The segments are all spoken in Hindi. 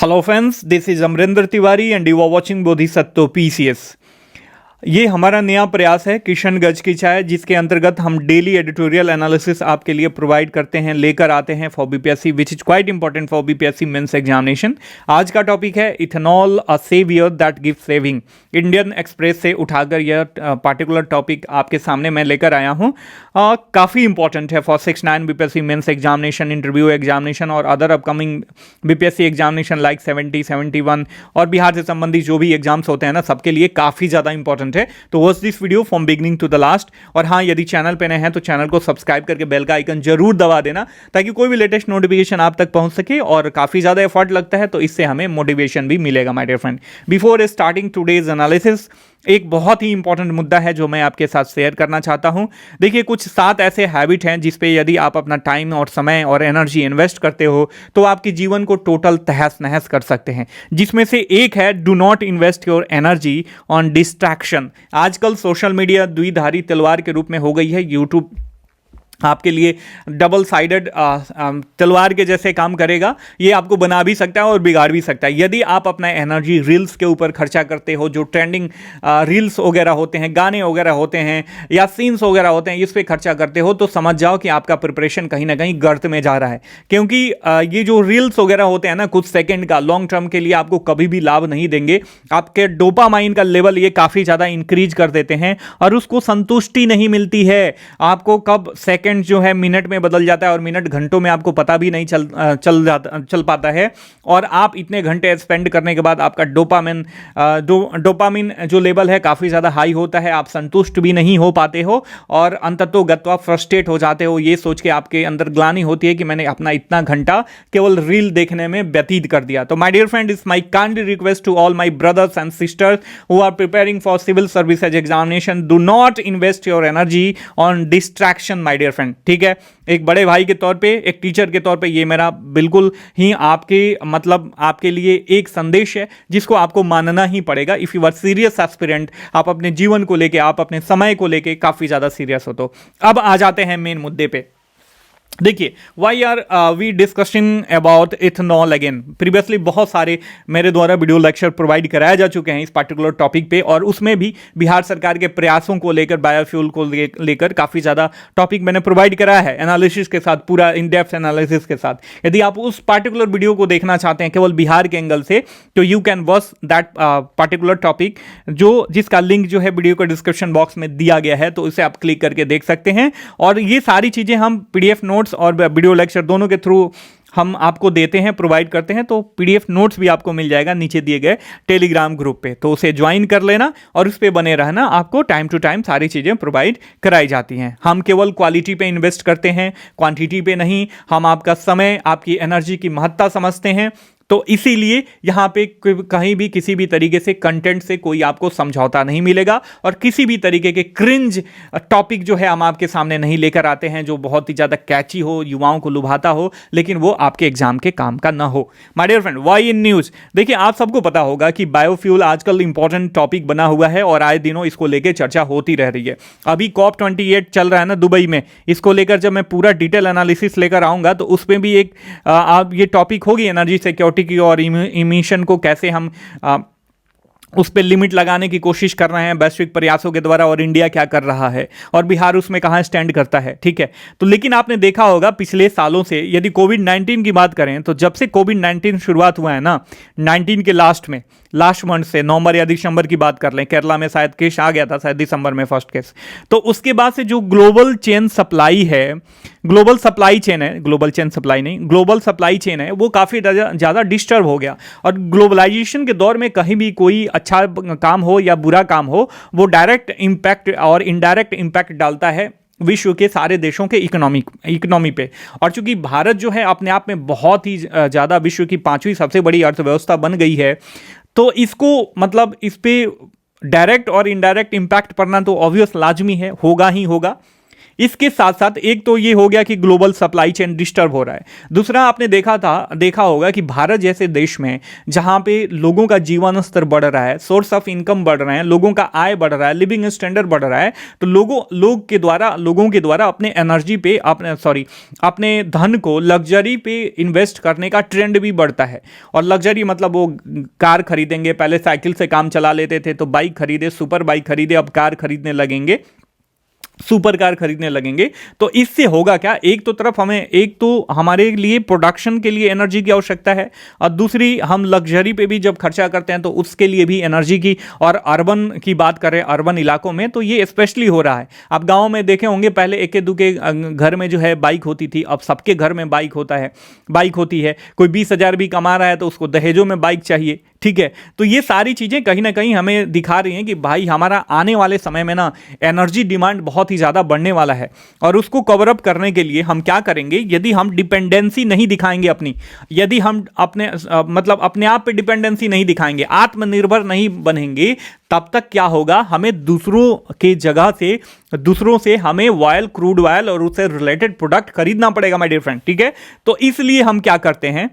Hello friends, this is Amrinder Tiwari and you are watching Bodhisattva PCS. ये हमारा नया प्रयास है किशन गज की चाय, जिसके अंतर्गत हम डेली एडिटोरियल एनालिसिस आपके लिए प्रोवाइड करते हैं, लेकर आते हैं for BPSC, which is quite important for BPSC mains examination. आज का टॉपिक है ethanol a saviour that give saving. Indian Express से उठाकर यह पार्टिकुलर टॉपिक आपके सामने मैं लेकर आया हूँ। काफ़ी इंपॉर्टेंट है for 6-9 BPSC mains examination, interview examination और other upcoming BPSC examination like 70, 71 और बिहार से संबंधित जो भी एग्जाम्स होते हैं ना, सबके लिए काफ़ी ज़्यादा इंपॉर्टेंट है। तो watch this video from beginning to the last. और हाँ, यदि चैनल पे नए हैं तो चैनल को सब्सक्राइब करके बेल का आइकन जरूर दबा देना, ताकि कोई भी लेटेस्ट नोटिफिकेशन आप तक पहुंच सके। और काफ़ी ज़्यादा एफर्ट लगता है तो इससे हमें मोटिवेशन भी मिलेगा my dear friend. Before starting today's analysis, एक बहुत ही इंपॉर्टेंट मुद्दा है जो मैं आपके साथ शेयर करना चाहता हूं। देखिए, कुछ 7 ऐसे हैबिट हैं जिस पे यदि आप अपना टाइम और समय और एनर्जी इन्वेस्ट करते हो तो आपके जीवन को टोटल तहस नहस कर सकते हैं। जिसमें से एक है, do not invest your energy on distraction. आजकल सोशल मीडिया द्विधारी तलवार के रूप में हो गई है। यूट्यूब आपके लिए डबल साइडेड तलवार के जैसे काम करेगा। ये आपको बना भी सकता है और बिगाड़ भी सकता है। यदि आप अपना एनर्जी रील्स के ऊपर खर्चा करते हो, जो ट्रेंडिंग रील्स वगैरह होते हैं, गाने वगैरह होते हैं या सीन्स वगैरह होते हैं, इस पर खर्चा करते हो तो समझ जाओ कि आपका प्रिपरेशन कहीं ना कहीं गर्त में जा रहा है। क्योंकि ये जो रील्स वगैरह होते हैं ना, कुछ सेकेंड का, लॉन्ग टर्म के लिए आपको कभी भी लाभ नहीं देंगे। आपके डोपामाइन का लेवल ये काफ़ी ज़्यादा इंक्रीज कर देते हैं और उसको संतुष्टि नहीं मिलती है। आपको कब सेकेंड जो है मिनट में बदल जाता है और मिनट घंटों में आपको पता भी नहीं चल पाता है। और आप इतने घंटे स्पेंड करने के बाद आपका डोपामिन जो लेवल है काफ़ी ज़्यादा हाई होता है। आप संतुष्ट भी नहीं हो पाते हो और अंततोगत्वा फ्रस्ट्रेट हो जाते हो, ये सोच के आपके अंदर ग्लानि होती है कि मैंने अपना इतना घंटा केवल रील देखने में व्यतीत कर दिया। तो my dear friend, is my kind request to all my brothers and sisters who are preparing for civil services examination, do not invest your energy on distraction my dear friend. ठीक है, एक बड़े भाई के तौर पे, एक टीचर के तौर पे ये मेरा बिल्कुल ही आपके लिए एक संदेश है जिसको आपको मानना ही पड़ेगा। If you are serious aspirant, आप अपने जीवन को लेके, आप अपने समय को लेके काफी ज्यादा सीरियस हो। तो अब आ जाते हैं मेन मुद्दे पे। देखिए, why are we discussing about ethanol again. Previously बहुत सारे मेरे द्वारा वीडियो लेक्चर प्रोवाइड कराए जा चुके हैं इस पर्टिकुलर टॉपिक पे, और उसमें भी बिहार सरकार के प्रयासों को लेकर, बायोफ्यूल को लेकर काफ़ी ज़्यादा टॉपिक मैंने प्रोवाइड कराया है एनालिसिस के साथ, पूरा इन डेप्थ एनालिसिस के साथ। यदि आप उस पर्टिकुलर वीडियो को देखना चाहते हैं केवल बिहार के एंगल से, तो you can watch that particular topic, जिसका लिंक जो है वीडियो के डिस्क्रिप्शन बॉक्स में दिया गया है, तो उसे आप क्लिक करके देख सकते हैं। और ये सारी चीज़ें हम PDF नोट्स और वीडियो लेक्चर दोनों के थ्रू हम आपको देते हैं, प्रोवाइड करते हैं। तो PDF नोट्स भी आपको मिल जाएगा नीचे दिए गए टेलीग्राम ग्रुप पे, तो उसे ज्वाइन कर लेना और उस पे बने रहना। आपको टाइम टू टाइम सारी चीज़ें प्रोवाइड कराई जाती हैं। हम केवल क्वालिटी पे इन्वेस्ट करते हैं, क्वांटिटी पे नहीं। हम आपका समय, आपकी एनर्जी की महत्ता समझते हैं। तो इसीलिए यहाँ पे कहीं भी किसी भी तरीके से कंटेंट से कोई आपको समझौता नहीं मिलेगा और किसी भी तरीके के क्रिंज टॉपिक जो है हम आपके सामने नहीं लेकर आते हैं जो बहुत ही ज़्यादा कैची हो, युवाओं को लुभाता हो, लेकिन वो आपके एग्जाम के काम का ना हो। My dear friend, why in news. देखिए, आप सबको पता होगा कि बायोफ्यूल आजकल इंपॉर्टेंट टॉपिक बना हुआ है और आए दिनों इसको लेकर चर्चा होती रह रही है। अभी COP28 चल रहा है ना दुबई में, इसको लेकर जब मैं पूरा डिटेल एनालिसिस लेकर आऊँगा तो उसमें भी एक ये टॉपिक होगी एनर्जी सिक्योरिटी की और इमिशन को कैसे हम उस पर लिमिट लगाने की कोशिश कर रहे हैं वैश्विक प्रयासों के द्वारा, और इंडिया क्या कर रहा है और बिहार उसमें कहाँ स्टैंड करता है। ठीक है, तो लेकिन आपने देखा होगा पिछले सालों से, यदि कोविड-19 की बात करें तो जब से कोविड-19 शुरुआत हुआ है ना, 19 के लास्ट मंथ से, नवंबर या दिसंबर की बात कर लें, केरला में शायद केस आ गया था, शायद दिसंबर में फर्स्ट केस। तो उसके बाद से जो ग्लोबल सप्लाई चेन है वो काफ़ी ज़्यादा डिस्टर्ब हो गया। और ग्लोबलाइजेशन के दौर में कहीं भी कोई अच्छा काम हो या बुरा काम हो, वो डायरेक्ट इम्पैक्ट और इनडायरेक्ट इम्पैक्ट डालता है विश्व के सारे देशों के इकोनॉमी पे। और चूंकि भारत जो है अपने आप में बहुत ही ज़्यादा विश्व की 5वीं सबसे बड़ी अर्थव्यवस्था बन गई है, तो इसको मतलब इस पे डायरेक्ट और इनडायरेक्ट इम्पैक्ट पड़ना तो ऑब्वियस लाजमी है, होगा ही होगा। इसके साथ साथ एक तो ये हो गया कि ग्लोबल सप्लाई चेन डिस्टर्ब हो रहा है। दूसरा, आपने देखा होगा कि भारत जैसे देश में जहां पे लोगों का जीवन स्तर बढ़ रहा है, सोर्स ऑफ इनकम बढ़ रहे हैं, लोगों का आय बढ़ रहा है, लिविंग स्टैंडर्ड बढ़ रहा है, तो लोगों के द्वारा अपने एनर्जी पे अपने धन को लग्जरी पे इन्वेस्ट करने का ट्रेंड भी बढ़ता है। और लग्जरी मतलब वो कार खरीदेंगे, पहले साइकिल से काम चला लेते थे तो बाइक खरीदे, सुपर बाइक खरीदे, अब कार खरीदने लगेंगे, सुपर कार खरीदने लगेंगे। तो इससे होगा क्या, एक तो हमारे लिए प्रोडक्शन के लिए एनर्जी की आवश्यकता है, और दूसरी हम लग्जरी पे भी जब खर्चा करते हैं तो उसके लिए भी एनर्जी की। और अर्बन की बात करें, अर्बन इलाकों में तो ये स्पेशली हो रहा है। आप गांव में देखे होंगे, पहले एक दुके घर में जो है बाइक होती थी, अब सबके घर में बाइक होती है। कोई 20,000 भी कमा रहा है तो उसको दहेजों में बाइक चाहिए, ठीक है। तो ये सारी चीजें कहीं ना कहीं हमें दिखा रही हैं कि भाई हमारा आने वाले समय में ना एनर्जी डिमांड बहुत ही ज्यादा बढ़ने वाला है। और उसको कवर अप करने के लिए हम क्या करेंगे, यदि हम डिपेंडेंसी नहीं दिखाएंगे यदि हम अपने आप पे डिपेंडेंसी नहीं दिखाएंगे, आत्मनिर्भर नहीं बनेंगे, तब तक क्या होगा, हमें दूसरों से हमें क्रूड ऑयल और उससे रिलेटेड प्रोडक्ट खरीदना पड़ेगा माय डियर फ्रेंड, ठीक है। तो इसलिए हम क्या करते हैं,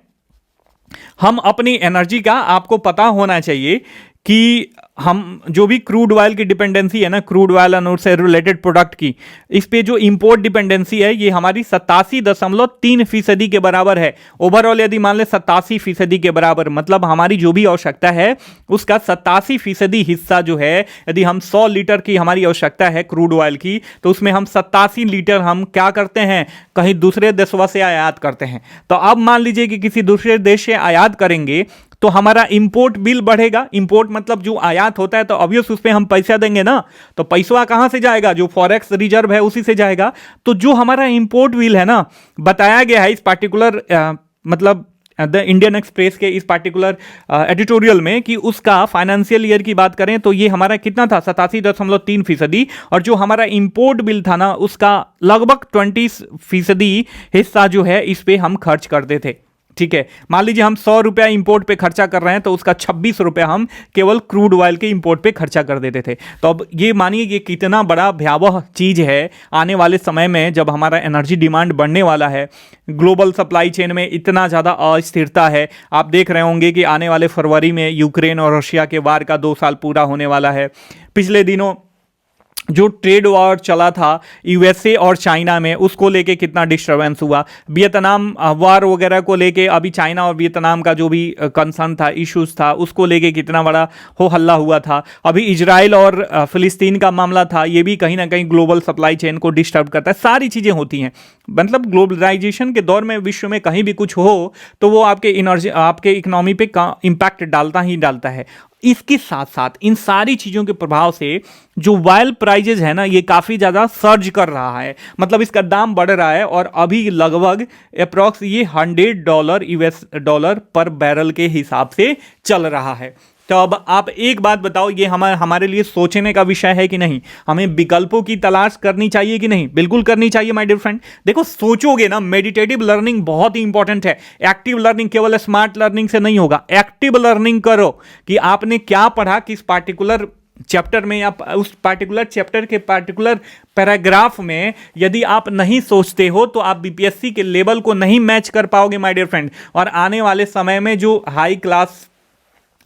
हम अपनी एनर्जी का, आपको पता होना चाहिए कि हम जो भी क्रूड ऑयल की डिपेंडेंसी है ना, क्रूड ऑयल और उससे रिलेटेड प्रोडक्ट की, इस पे जो इंपोर्ट डिपेंडेंसी है ये हमारी 87.3% के बराबर है। ओवरऑल यदि मान ले 87% के बराबर, मतलब हमारी जो भी आवश्यकता है उसका 87% हिस्सा जो है, यदि हम 100 लीटर की हमारी आवश्यकता है क्रूड ऑयल की, तो उसमें हम 87 लीटर हम क्या करते हैं, कहीं दूसरे देशों से आयात करते हैं। तो अब मान लीजिए कि किसी दूसरे देश से आयात करेंगे तो हमारा इंपोर्ट बिल बढ़ेगा। इंपोर्ट मतलब जो आयात होता है, तो ऑब्वियस उस पे हम पैसा देंगे ना, तो पैसा कहां से जाएगा, जो फॉरेक्स रिजर्व है उसी से जाएगा। तो जो हमारा इंपोर्ट बिल है ना, बताया गया है इस पार्टिकुलर द इंडियन एक्सप्रेस के इस पार्टिकुलर एडिटोरियल में, कि उसका फाइनेंशियल ईयर की बात करें तो ये हमारा कितना था, 87.3%। और जो हमारा इंपोर्ट बिल था ना, उसका लगभग 20% हिस्सा जो है इस पे हम खर्च करते थे, ठीक है। मान लीजिए हम 100 रुपया इंपोर्ट पे खर्चा कर रहे हैं, तो उसका 26 रुपया हम केवल क्रूड ऑयल के इंपोर्ट पे खर्चा कर देते थे। तो अब ये मानिए कि कितना बड़ा भयावह चीज है आने वाले समय में, जब हमारा एनर्जी डिमांड बढ़ने वाला है, ग्लोबल सप्लाई चेन में इतना ज़्यादा अस्थिरता है। आप देख रहे होंगे कि आने वाले फरवरी में यूक्रेन और रशिया के वार का 2 साल पूरा होने वाला है। पिछले दिनों जो ट्रेड वॉर चला था यूएसए और चाइना में, उसको लेके कितना डिस्टरबेंस हुआ। वियतनाम वार वगैरह को लेके अभी चाइना और वियतनाम का जो भी कंसर्न था, इश्यूज था, उसको लेके कितना बड़ा हो हल्ला हुआ था। अभी इजराइल और फिलिस्तीन का मामला था, ये भी कहीं ना कहीं ग्लोबल सप्लाई चेन को डिस्टर्ब करता है। सारी चीज़ें होती हैं, मतलब ग्लोबलाइजेशन के दौर में विश्व में कहीं भी कुछ हो तो वो आपके इकोनॉमी पे इम्पैक्ट डालता ही डालता है। इसके साथ साथ इन सारी चीज़ों के प्रभाव से जो ऑयल प्राइजेज है ना, ये काफ़ी ज़्यादा सर्ज कर रहा है, मतलब इसका दाम बढ़ रहा है। और अभी लगभग अप्रॉक्स ये $100 US डॉलर पर बैरल के हिसाब से चल रहा है। तो अब आप एक बात बताओ, ये हमारे लिए सोचने का विषय है कि नहीं, हमें विकल्पों की तलाश करनी चाहिए कि नहीं? बिल्कुल करनी चाहिए माय डियर फ्रेंड। देखो, सोचोगे ना, मेडिटेटिव लर्निंग बहुत ही इंपॉर्टेंट है। एक्टिव लर्निंग केवल स्मार्ट लर्निंग से नहीं होगा, एक्टिव लर्निंग करो कि आपने क्या पढ़ा, किस पार्टिकुलर चैप्टर में या उस पार्टिकुलर चैप्टर के पार्टिकुलर पैराग्राफ में। यदि आप नहीं सोचते हो तो आप बीपीएससी के लेवल को नहीं मैच कर पाओगे माय डियर फ्रेंड। और आने वाले समय में जो हाई क्लास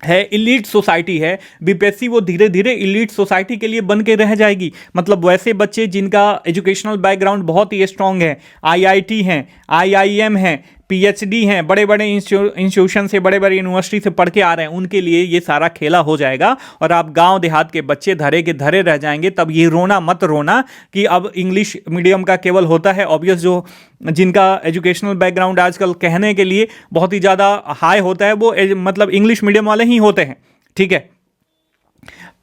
है, इलीट सोसाइटी है, बीपीएससी वो धीरे धीरे इलीट सोसाइटी के लिए बन के रह जाएगी। मतलब वैसे बच्चे जिनका एजुकेशनल बैकग्राउंड बहुत ही स्ट्रांग है, आईआईटी हैं, आईआईएम हैं, पीएचडी हैं, बड़े बड़े इंस्टीट्यूशन से, बड़े बड़े यूनिवर्सिटी से पढ़ के आ रहे हैं, उनके लिए ये सारा खेला हो जाएगा। और आप गांव देहात के बच्चे धरे के धरे रह जाएंगे। तब ये रोना मत रोना कि अब इंग्लिश मीडियम का केवल होता है। ऑब्वियस जो जिनका एजुकेशनल बैकग्राउंड आजकल कहने के लिए बहुत ही ज़्यादा हाई होता है, वो मतलब इंग्लिश मीडियम वाले ही होते हैं, ठीक है।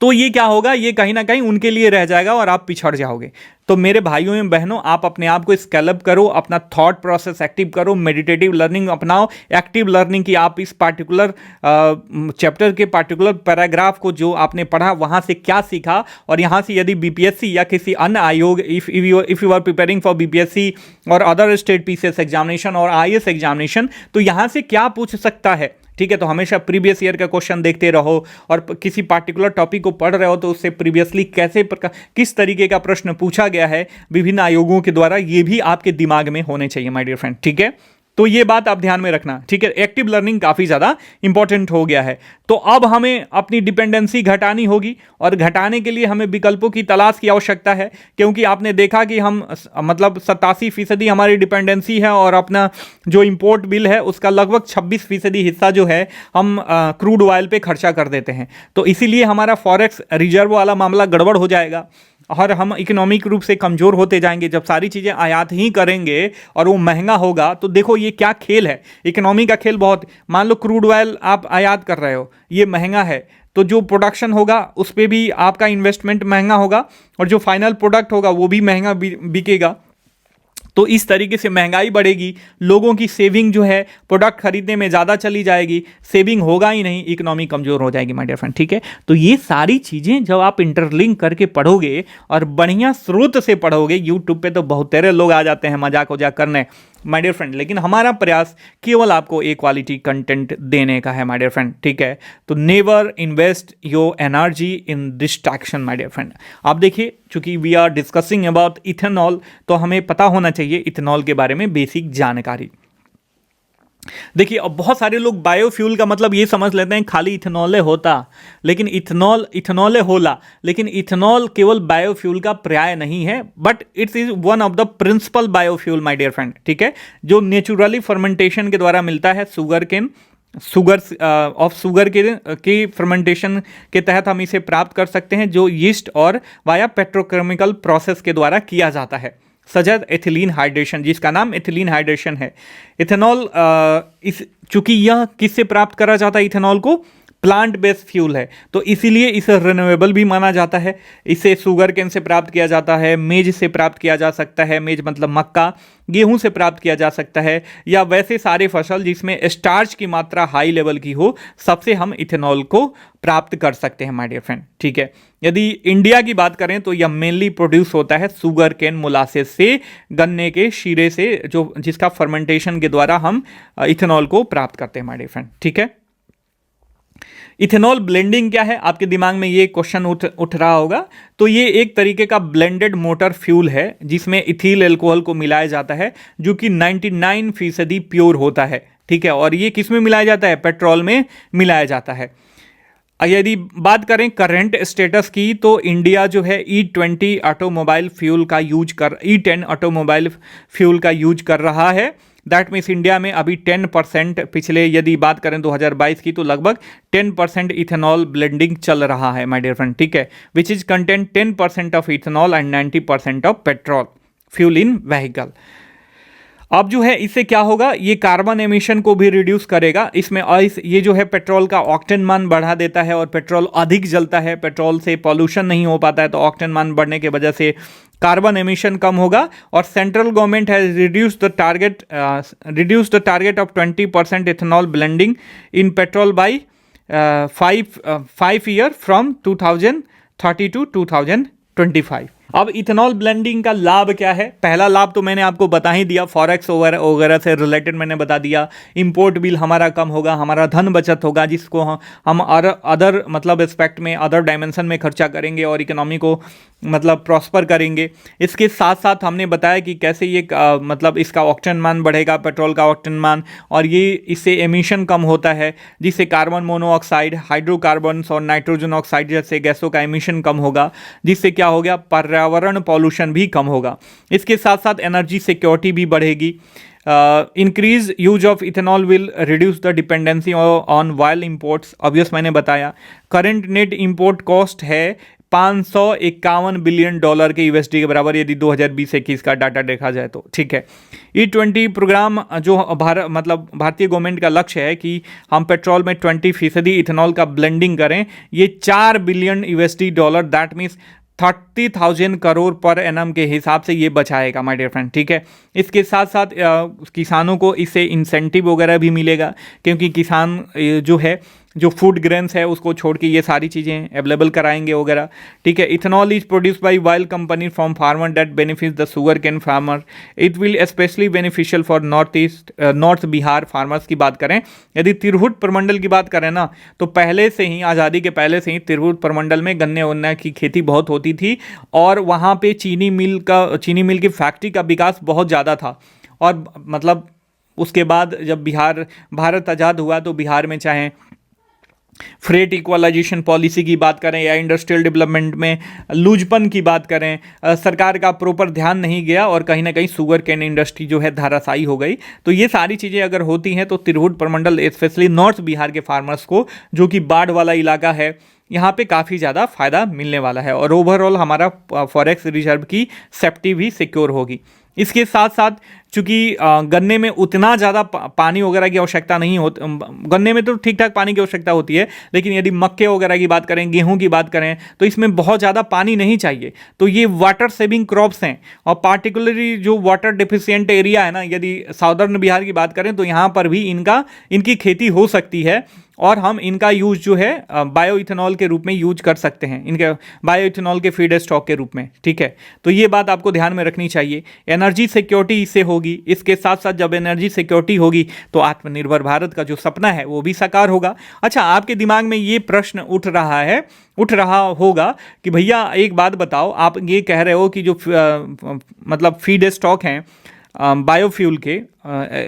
तो ये क्या होगा, ये कहीं ना कहीं उनके लिए रह जाएगा और आप पिछड़ जाओगे। तो मेरे भाइयों एवं बहनों, आप अपने आप को स्केल अप करो, अपना थॉट प्रोसेस एक्टिव करो, मेडिटेटिव लर्निंग अपनाओ, एक्टिव लर्निंग की आप इस पार्टिकुलर चैप्टर के पार्टिकुलर पैराग्राफ को जो आपने पढ़ा वहाँ से क्या सीखा, और यहाँ से यदि बीपीएससी या किसी अन्य आयोग, if you are preparing for BPSC और अदर स्टेट पीसीएस एग्जामिनेशन और आईएएस एग्जामिनेशन, तो यहाँ से क्या पूछ सकता है, ठीक है। तो हमेशा प्रीवियस ईयर का क्वेश्चन देखते रहो, और किसी पार्टिकुलर टॉपिक को पढ़ रहे हो तो उससे प्रीवियसली किस तरीके का प्रश्न पूछा गया है विभिन्न आयोगों के द्वारा, ये भी आपके दिमाग में होने चाहिए माय डियर फ्रेंड, ठीक है। तो ये बात आप ध्यान में रखना, ठीक है। एक्टिव लर्निंग काफ़ी ज़्यादा इंपॉर्टेंट हो गया है। तो अब हमें अपनी डिपेंडेंसी घटानी होगी, और घटाने के लिए हमें विकल्पों की तलाश की आवश्यकता है, क्योंकि आपने देखा कि हम मतलब 87% हमारी डिपेंडेंसी है, और अपना जो इंपोर्ट बिल है उसका लगभग 26% हिस्सा जो है हम क्रूड ऑयल पे खर्चा कर देते हैं। तो इसीलिए हमारा फॉरेक्स रिजर्व वाला मामला गड़बड़ हो जाएगा, और हम इकोनॉमिक रूप से कमज़ोर होते जाएंगे। जब सारी चीज़ें आयात ही करेंगे और वो महंगा होगा, तो देखो ये क्या खेल है, इकोनॉमी का खेल बहुत। मान लो क्रूड ऑयल आप आयात कर रहे हो, ये महंगा है, तो जो प्रोडक्शन होगा उस पर भी आपका इन्वेस्टमेंट महंगा होगा, और जो फाइनल प्रोडक्ट होगा वो भी महंगा बिकेगा। तो इस तरीके से महंगाई बढ़ेगी, लोगों की सेविंग जो है प्रोडक्ट खरीदने में ज़्यादा चली जाएगी, सेविंग होगा ही नहीं, इकोनॉमी कमज़ोर हो जाएगी माय डियर फ्रेंड, ठीक है। तो ये सारी चीज़ें जब आप इंटरलिंक करके पढ़ोगे और बढ़िया स्रोत से पढ़ोगे, यूट्यूब पे तो बहुत तेरे लोग आ जाते हैं मजाक वजाक करने माय डियर फ्रेंड, लेकिन हमारा प्रयास केवल आपको एक क्वालिटी कंटेंट देने का है माय डियर फ्रेंड, ठीक है। तो never invest your energy in distraction my dear friend. आप देखिए, चूंकि we are discussing about ethanol, तो हमें पता होना चाहिए इथेनॉल के बारे में बेसिक जानकारी। देखिए, अब बहुत सारे लोग बायोफ्यूल का मतलब ये समझ लेते हैं खाली इथेनॉल होता, लेकिन इथेनॉल होला, लेकिन इथेनॉल केवल बायोफ्यूल का पर्याय नहीं है, but it's is one of the principal biofuel my dear friend, ठीक है, जो नेचुरली फर्मेंटेशन के द्वारा मिलता है। शुगर के फर्मेंटेशन के तहत हम इसे प्राप्त कर सकते हैं, जो यीस्ट और वाया पेट्रोकेमिकल प्रोसेस के द्वारा किया जाता है, सजद एथिलीन हाइड्रेशन, जिसका नाम एथिलीन हाइड्रेशन है। इथेनॉल चूंकि यह किससे प्राप्त करा जाता है, इथेनॉल को प्लांट बेस्ड फ्यूल है, तो इसीलिए इसे रिन्यूएबल भी माना जाता है। इसे शुगर केन से प्राप्त किया जाता है, मेज से प्राप्त किया जा सकता है, मेज मतलब मक्का, गेहूं से प्राप्त किया जा सकता है, या वैसे सारे फसल जिसमें स्टार्च की मात्रा हाई लेवल की हो, सबसे हम इथेनॉल को प्राप्त कर सकते हैं माय डियर फ्रेंड, ठीक है। यदि इंडिया की बात करें तो यह मेनली प्रोड्यूस होता है शुगर केन मोलासेस से, गन्ने के शीरे से, जो जिसका फर्मेंटेशन के द्वारा हम इथेनॉल को प्राप्त करते हैं माय डियर फ्रेंड, ठीक है। इथेनॉल ब्लेंडिंग क्या है, आपके दिमाग में ये क्वेश्चन उठ रहा होगा। तो ये एक तरीके का ब्लेंडेड मोटर फ्यूल है, जिसमें इथील एल्कोहल को मिलाया जाता है, जो कि 99% प्योर होता है, ठीक है। और ये किस में मिलाया जाता है, पेट्रोल में मिलाया जाता है। यदि बात करें करंट स्टेटस की, तो इंडिया जो है E10 ऑटोमोबाइल फ्यूल का E10 ऑटोमोबाइल फ्यूल का यूज कर रहा है। दैट मीन्स इंडिया में अभी 10%, पिछले यदि बात करें 2022 की, तो लगभग 10% इथेनॉल ब्लेंडिंग चल रहा है माय डियर फ्रेंड, ठीक है, which is content 10% of ethanol and 90% of petrol fuel in vehicle. अब जो है इससे क्या होगा, ये कार्बन एमिशन को भी रिड्यूस करेगा। इसमें ये जो है पेट्रोल का ऑक्टेन मान बढ़ा देता है, और पेट्रोल अधिक जलता है, पेट्रोल से पॉल्यूशन नहीं हो पाता है, तो ऑक्टेन मान बढ़ने की वजह से कार्बन एमिशन कम होगा। और central government has reduce the target of 20% ethanol blending in petrol by 5 year from 2030 to 2025। अब इथेनॉल ब्लेंडिंग का लाभ क्या है? पहला लाभ तो मैंने आपको बता ही दिया, फॉरेक्स वगैरह से रिलेटेड मैंने बता दिया। इंपोर्ट बिल हमारा कम होगा, हमारा धन बचत होगा, जिसको हम अदर मतलब एस्पेक्ट में, अदर डायमेंशन में खर्चा करेंगे और इकोनॉमी को मतलब प्रॉस्पर करेंगे। इसके साथ साथ हमने बताया कि कैसे ये मतलब इसका ऑक्टेन मान बढ़ेगा, पेट्रोल का ऑक्टेन मान, और ये इससे एमिशन कम होता है, जिससे कार्बन मोनोऑक्साइड, हाइड्रोकार्बन्स और नाइट्रोजन ऑक्साइड जैसे गैसों का एमिशन कम होगा, जिससे क्या हो गया, पर्यावरण पॉल्यूशन भी कम होगा। इसके साथ साथ एनर्जी सिक्योरिटी भी बढ़ेगी। Increase use of ethanol will reduce the dependency on oil imports, obvious मैंने बताया। करंट नेट इंपोर्ट कॉस्ट है $551 बिलियन के USD के बराबर, यदि 2020-21 का डाटा देखा जाए तो, ठीक है। E20 प्रोग्राम जो भारतीय गवर्नमेंट का लक्ष्य है कि हम पेट्रोल में 20% इथेनॉल का ब्लेंडिंग करें, ये $4 billion USD, that means 30,000 crore per annum के हिसाब से ये बचाएगा माय डियर फ्रेंड, ठीक है। इसके साथ साथ किसानों को इससे इंसेंटिव वगैरह भी मिलेगा, क्योंकि किसान जो है जो फूड ग्रेन्स है उसको छोड़ के ये सारी चीज़ें अवेलेबल कराएंगे वगैरह, ठीक है। Ethanol is produce by while company from farmer that benefits the sugar cane farmer. It will specially beneficial for north Bihar farmers की बात करें। यदि तिरहुत प्रमंडल की बात करें ना, तो पहले से ही, आज़ादी के पहले से ही तिरहुत प्रमंडल में गन्ने वन्ने की खेती बहुत होती थी और वहाँ पे चीनी मिल की फैक्ट्री का विकास बहुत ज़्यादा था। और मतलब उसके बाद जब भारत आज़ाद हुआ तो बिहार में चाहे फ्रेट इक्वलाइजेशन पॉलिसी की बात करें या इंडस्ट्रियल डेवलपमेंट में लूजपन की बात करें, सरकार का प्रॉपर ध्यान नहीं गया और कहीं ना कहीं शुगर केन इंडस्ट्री जो है धाराशायी हो गई। तो ये सारी चीज़ें अगर होती हैं तो तिरहुत प्रमंडल स्पेशली नॉर्थ बिहार के फार्मर्स को, जो कि बाढ़ वाला इलाका है, यहाँ पे काफ़ी ज़्यादा फायदा मिलने वाला है और ओवरऑल हमारा फॉरेक्स रिजर्व की सेफ्टी भी सिक्योर होगी। इसके साथ साथ चूंकि गन्ने में उतना ज़्यादा पानी वगैरह की आवश्यकता नहीं होती, गन्ने में तो ठीक ठाक पानी की आवश्यकता होती है, लेकिन यदि मक्के वगैरह की बात करें, गेहूं की बात करें, तो इसमें बहुत ज़्यादा पानी नहीं चाहिए। तो ये वाटर सेविंग क्रॉप्स हैं और पार्टिकुलरली जो वाटर डिफिशियंट एरिया है ना, यदि साउदर्न बिहार की बात करें तो यहाँ पर भी इनकी खेती हो सकती है और हम इनका यूज जो है बायो इथेनॉल के रूप में यूज कर सकते हैं, इनके बायो इथेनॉल के फीड स्टॉक के रूप में, ठीक है। तो ये बात आपको ध्यान में रखनी चाहिए। एनर्जी सिक्योरिटी इससे होगी। इसके साथ साथ जब एनर्जी सिक्योरिटी होगी तो आत्मनिर्भर भारत का जो सपना है वो भी साकार होगा। अच्छा, आपके दिमाग में ये प्रश्न उठ रहा होगा कि भैया एक बात बताओ, आप ये कह रहे हो कि जो मतलब फीड स्टॉक हैं बायोफ्यूल के,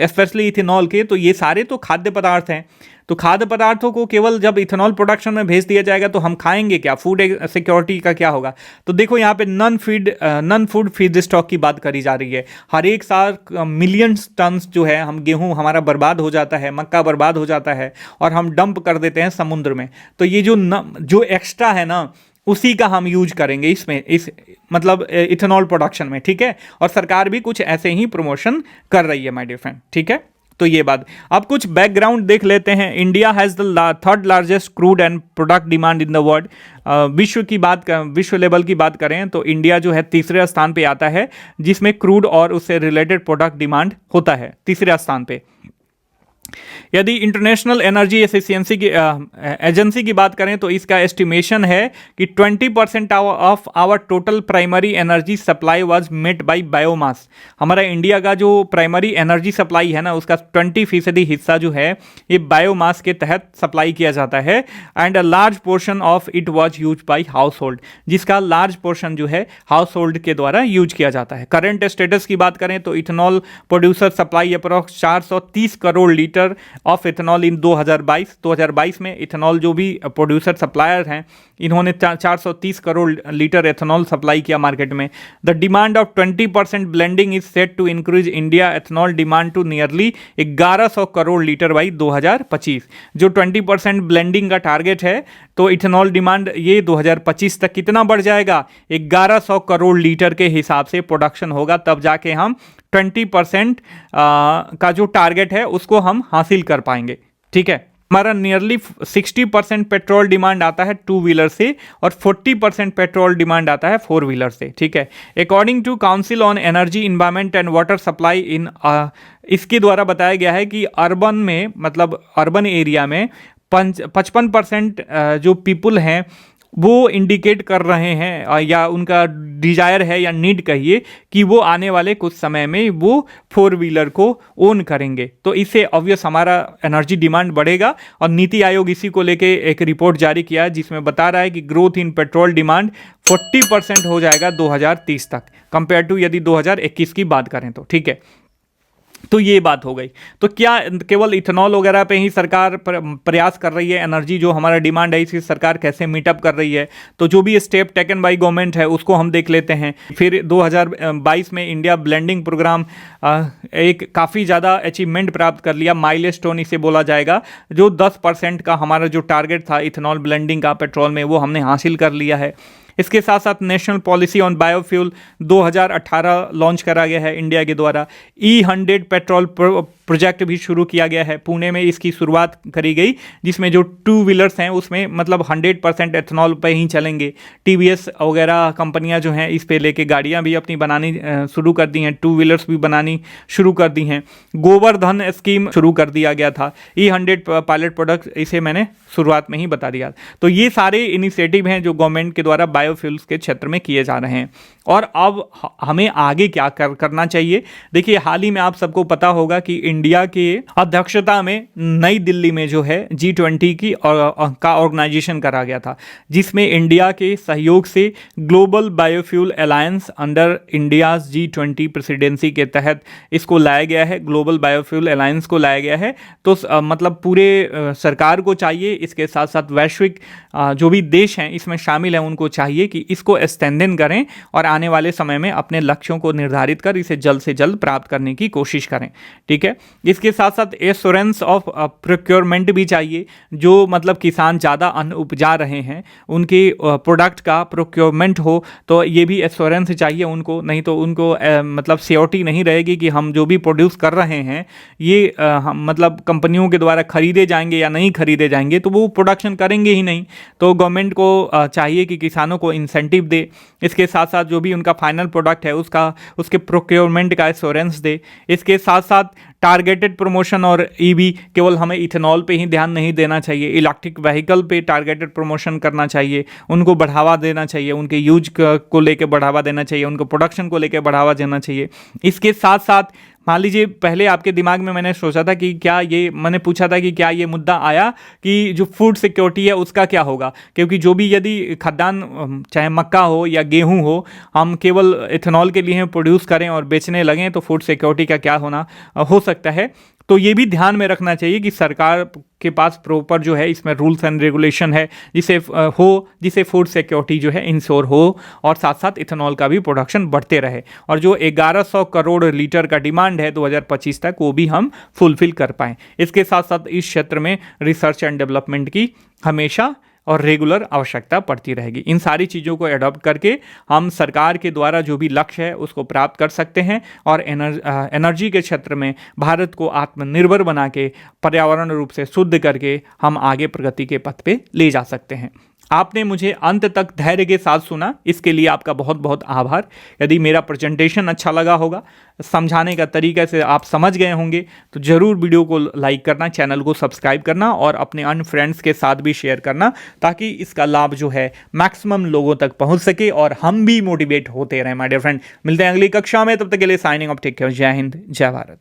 स्पेशली इथेनॉल के, तो ये सारे तो खाद्य पदार्थ हैं। तो खाद्य पदार्थों को केवल जब इथेनॉल प्रोडक्शन में भेज दिया जाएगा तो हम खाएंगे क्या? फूड सिक्योरिटी का क्या होगा? तो देखो यहाँ पे नन फूड फीड स्टॉक की बात करी जा रही है। हर एक साल मिलियंस टन जो है हम गेहूं हमारा बर्बाद हो जाता है, मक्का बर्बाद हो जाता है और हम डंप कर देते हैं समुद्र में। तो ये जो एक्स्ट्रा है ना, उसी का हम यूज करेंगे इस मतलब इथेनॉल प्रोडक्शन में, ठीक है। और सरकार भी कुछ ऐसे ही प्रमोशन कर रही है माय डियर फ्रेंड, ठीक है। तो ये बात, अब कुछ बैकग्राउंड देख लेते हैं। India has the third largest crude and product demand in the world. विश्व लेवल की बात करें तो इंडिया जो है तीसरे स्थान पे आता है, जिसमें क्रूड और उससे रिलेटेड प्रोडक्ट डिमांड होता है, तीसरे स्थान पे। यदि इंटरनेशनल एनर्जी एजेंसी की बात करें तो इसका एस्टिमेशन है कि 20% of our total primary energy supply was met by biomass. हमारा इंडिया का जो प्राइमरी एनर्जी सप्लाई है ना, उसका 20% हिस्सा जो है ये बायोमास के तहत सप्लाई किया जाता है। And a large portion of it was use by house hold, जिसका लार्ज पोर्शन जो है हाउस होल्ड के द्वारा यूज किया जाता है। करंट स्टेटस की बात करें तो ethanol producer supply approx 430 crore litre of ethanol इन 2022 में इथेनॉल जो भी प्रोड्यूसर सप्लायर हैं, इन्होंने 430 करोड़ लीटर इथेनॉल सप्लाई किया मार्केट में। The demand of 20% blending is set to increase India ethanol demand to nearly 1100 crore litre by 2025। जो 20% ब्लेंडिंग का टारगेट है, तो इथेनॉल डिमांड ये 2025 तक कितना बढ़ जाएगा? 1100 करोड़ लीटर के हिसाब से प्रोडक्शन होगा, तब जाके हम 20% का जो टारगेट है उसको हम हासिल कर पाएंगे, ठीक है। हमारा नियरली 60% पेट्रोल डिमांड आता है टू व्हीलर से और 40% पेट्रोल डिमांड आता है फोर व्हीलर से, ठीक है। According to council on energy environment and water supply in, इसके द्वारा बताया गया है कि अर्बन में, मतलब अर्बन एरिया में 55% जो पीपुल हैं वो इंडिकेट कर रहे हैं या उनका डिजायर है या नीड कहिए कि वो आने वाले कुछ समय में वो फोर व्हीलर को ओन करेंगे। तो इससे ऑब्वियस हमारा एनर्जी डिमांड बढ़ेगा और नीति आयोग इसी को लेके एक रिपोर्ट जारी किया है, जिसमें बता रहा है कि ग्रोथ इन पेट्रोल डिमांड 40% हो जाएगा 2030 तक, कंपेयर टू यदि 2021 की बात करें तो, ठीक है। तो ये बात हो गई। तो क्या केवल इथेनॉल वगैरह पे ही सरकार प्रयास कर रही है? एनर्जी जो हमारा डिमांड है इसकी सरकार कैसे मीटअप कर रही है? तो जो भी स्टेप टेकन बाय गवर्नमेंट है उसको हम देख लेते हैं। फिर 2022 में इंडिया ब्लेंडिंग प्रोग्राम एक काफ़ी ज़्यादा अचीवमेंट प्राप्त कर लिया, माइलस्टोन इसे बोला जाएगा। जो 10% का हमारा जो टारगेट था इथेनॉल ब्लेंडिंग का पेट्रोल में, वो हमने हासिल कर लिया है। इसके साथ साथ national policy on biofuel 2018 launch करा गया है इंडिया के द्वारा। E100 पेट्रोल प्रोजेक्ट भी शुरू किया गया है। पुणे में इसकी शुरुआत करी गई, जिसमें जो 2 व्हीलर्स हैं उसमें मतलब 100% एथेनॉल पे ही चलेंगे। टीवीएस वगैरह कंपनियां जो हैं इस पे लेके गाड़ियां भी अपनी बनानी शुरू कर दी हैं, 2 व्हीलर्स भी बनानी शुरू कर दी हैं। गोवर्धन स्कीम शुरू कर दिया गया था। E100 पायलट प्रोडक्ट, इसे मैंने शुरुआत में ही बता दिया। तो ये सारे इनिशिएटिव हैं जो गवर्नमेंट के द्वारा बायोफ्यूल्स के क्षेत्र में किए जा रहे हैं। और अब हमें आगे क्या करना चाहिए। देखिए, हाल ही में आप सबको पता होगा कि इंडिया के अध्यक्षता में नई दिल्ली में जो है G20 का ऑर्गेनाइजेशन करा गया था, जिसमें इंडिया के सहयोग से global biofuel alliance under India's G20 presidency के तहत इसको लाया गया है, ग्लोबल बायोफ्यूल अलायंस को लाया गया है। तो मतलब पूरे सरकार को चाहिए, इसके साथ साथ वैश्विक जो भी देश हैं इसमें शामिल हैं, उनको चाहिए कि इसको स्ट्रेंथन करें और आने वाले समय में अपने लक्ष्यों को निर्धारित कर इसे जल्द से जल्द प्राप्त करने की कोशिश करें। ठीक है, इसके साथ साथ एश्योरेंस ऑफ प्रोक्योरमेंट भी चाहिए। जो मतलब किसान ज़्यादा अन्न उपजा रहे हैं उनके प्रोडक्ट का प्रोक्योरमेंट हो, तो ये भी एश्योरेंस चाहिए उनको, नहीं तो उनको मतलब श्योरिटी नहीं रहेगी कि हम जो भी प्रोड्यूस कर रहे हैं ये मतलब कंपनियों के द्वारा खरीदे जाएंगे या नहीं खरीदे जाएंगे, तो वो प्रोडक्शन करेंगे ही नहीं। तो गवर्नमेंट को चाहिए कि किसानों को इंसेंटिव दे, इसके साथ साथ जो भी उनका फाइनल प्रोडक्ट है उसके प्रोक्योरमेंट का एश्योरेंस दे। इसके साथ साथ टारगेटेड प्रमोशन और ईवी, केवल हमें इथेनॉल पे ही ध्यान नहीं देना चाहिए, इलेक्ट्रिक व्हीकल पे टारगेटेड प्रमोशन करना चाहिए, उनको बढ़ावा देना चाहिए, उनके यूज को लेकर बढ़ावा देना चाहिए, उनको प्रोडक्शन को लेकर बढ़ावा देना चाहिए। इसके साथ साथ मान लीजिए, पहले आपके दिमाग में मैंने सोचा था कि क्या ये, मैंने पूछा था कि क्या ये मुद्दा आया कि जो फूड सिक्योरिटी है उसका क्या होगा, क्योंकि जो भी यदि खाद्यान्न चाहे मक्का हो या गेहूं हो हम केवल इथेनॉल के लिए प्रोड्यूस करें और बेचने लगें तो फूड सिक्योरिटी का क्या होना हो सकता है। तो ये भी ध्यान में रखना चाहिए कि सरकार के पास प्रॉपर जो है इसमें रूल्स एंड रेगुलेशन है जिसे फूड सिक्योरिटी जो है इंश्योर हो, और साथ साथ इथेनॉल का भी प्रोडक्शन बढ़ते रहे, और जो 1100 करोड़ लीटर का डिमांड है 2025 तक वो भी हम फुलफिल कर पाएँ। इसके साथ साथ इस क्षेत्र में रिसर्च एंड डेवलपमेंट की हमेशा और रेगुलर आवश्यकता पड़ती रहेगी। इन सारी चीज़ों को एडॉप्ट करके हम सरकार के द्वारा जो भी लक्ष्य है उसको प्राप्त कर सकते हैं, और एनर्जी के क्षेत्र में भारत को आत्मनिर्भर बना के पर्यावरण रूप से शुद्ध करके हम आगे प्रगति के पथ पे ले जा सकते हैं। आपने मुझे अंत तक धैर्य के साथ सुना, इसके लिए आपका बहुत बहुत आभार। यदि मेरा प्रेजेंटेशन अच्छा लगा होगा, समझाने का तरीका से आप समझ गए होंगे, तो ज़रूर वीडियो को लाइक करना, चैनल को सब्सक्राइब करना और अपने अन्य फ्रेंड्स के साथ भी शेयर करना, ताकि इसका लाभ जो है मैक्सिमम लोगों तक पहुंच सके और हम भी मोटिवेट होते रहें। माय डियर फ्रेंड, मिलते हैं अगली कक्षा में, तब तक के लिए साइनिंग ऑफ, टेक केयर, जय हिंद, जय भारत।